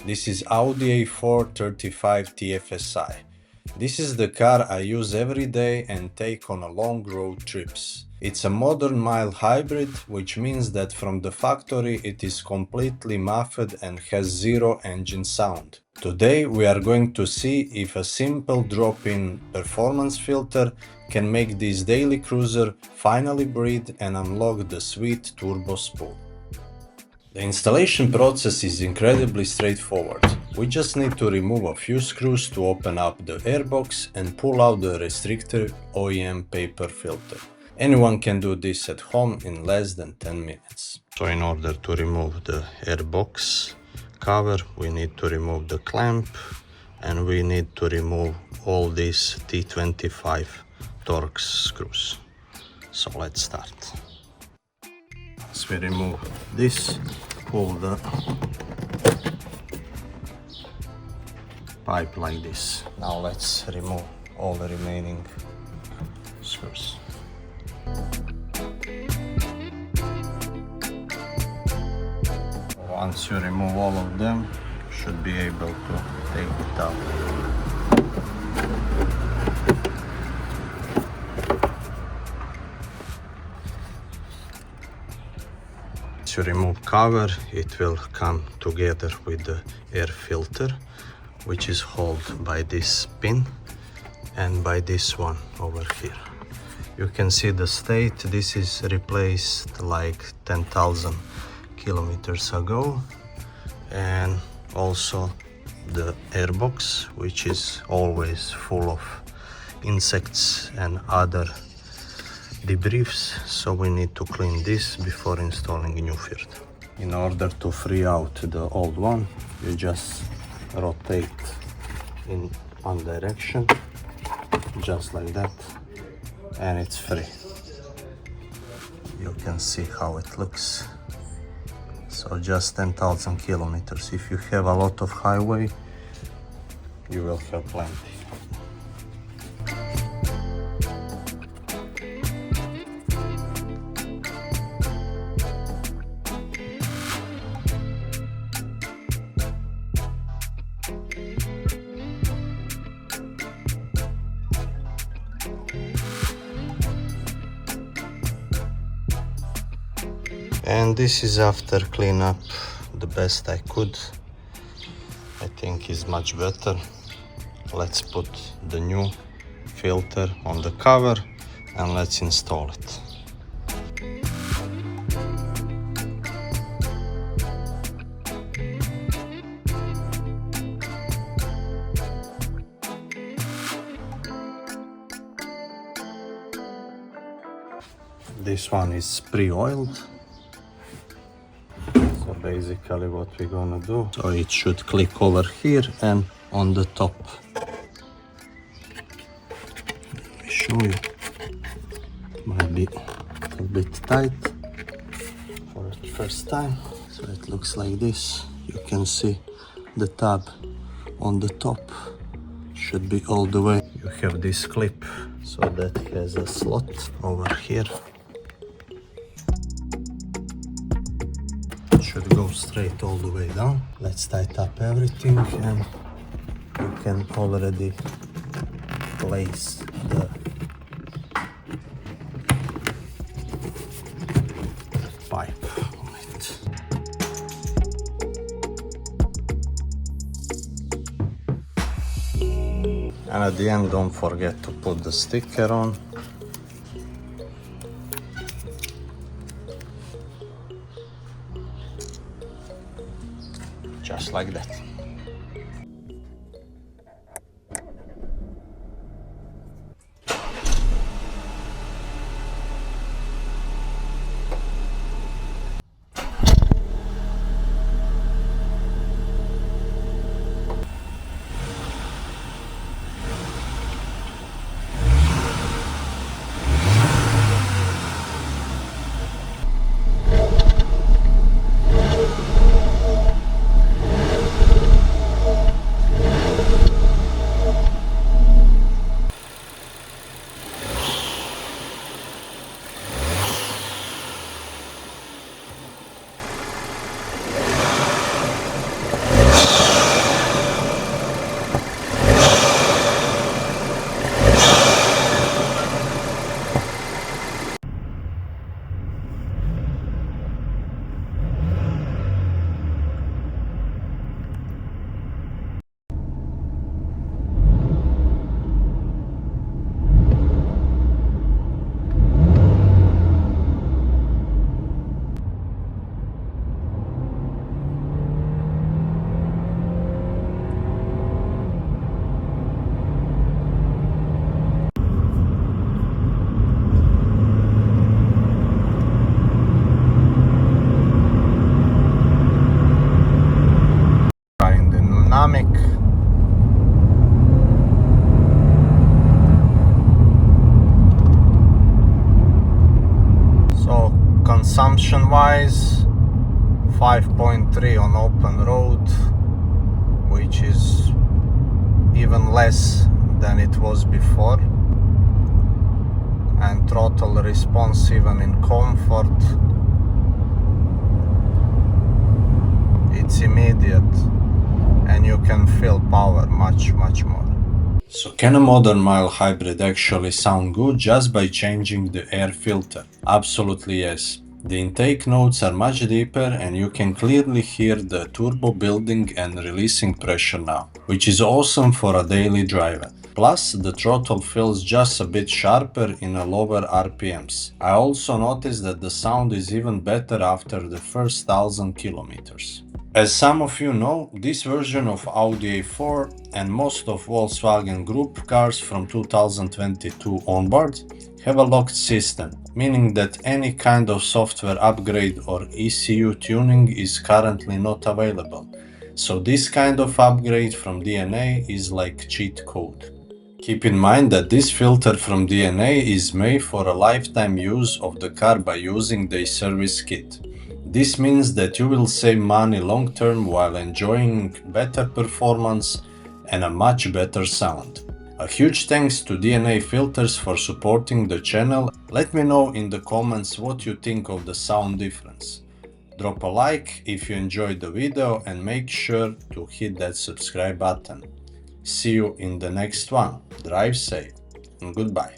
This is Audi A4 35 TFSI. This is the car I use every day and take on long road trips. It's a modern mild hybrid, which means that from the factory it is completely muffled and has zero engine sound. Today we are going to see if a simple drop-in performance filter can make this daily cruiser finally breathe and unlock the sweet turbo spool. The installation process is incredibly straightforward. We just need to remove a few screws to open up the airbox and pull out the restrictor OEM paper filter. Anyone can do this at home in less than 10 minutes. So in order to remove the airbox cover, we need to remove the clamp and we need to remove all these T25 Torx screws. So let's start. As we remove this, pull the pipe like this. Now let's remove all the remaining screws. Once you remove all of them, you should be able to take it out. To remove cover, it will come together with the air filter, which is held by this pin and by this one over here. You can see the state. This is replaced like 10,000 kilometers ago, and also the airbox, which is always full of insects and other debris, so we need to clean this before installing a new filter. In order to free out the old one, you just rotate in one direction, just like that, and it's free. You can see how it looks. So just 10,000 kilometers. If you have a lot of highway, you will have plenty. And this is after cleanup the best I could. I think is much better. Let's put the new filter on the cover and let's install it. This one is pre-oiled. So basically what we're gonna do, so it should click over here and on the top. Let me show you. It might be a bit tight for the first time. So it looks like this. You can see the tab on the top should be all the way. You have this clip, so that has a slot over here. Should go straight all the way down. Let's tighten up everything and you can already place the pipe on it. And at the end, don't forget to put the sticker on. Just like that. consumption wise, 5.3 on open road, which is even less than it was before, and throttle response even in comfort, it's immediate and you can feel power much more. So can a modern mild hybrid actually sound good just by changing the air filter? Absolutely yes. The intake notes are much deeper and you can clearly hear the turbo building and releasing pressure now, which is awesome for a daily driver. Plus, the throttle feels just a bit sharper in a lower RPMs. I also noticed that the sound is even better after the first 1000 kilometers. As some of you know, this version of Audi A4 and most of Volkswagen Group cars from 2022 onward have a locked system, meaning that any kind of software upgrade or ECU tuning is currently not available. So this kind of upgrade from DNA is like cheat code. Keep in mind that this filter from DNA is made for a lifetime use of the car by using the service kit. This means that you will save money long term while enjoying better performance and a much better sound. A huge thanks to DNA Filters for supporting the channel. Let me know in the comments what you think of the sound difference. Drop a like if you enjoyed the video and make sure to hit that subscribe button. See you in the next one. Drive safe and goodbye.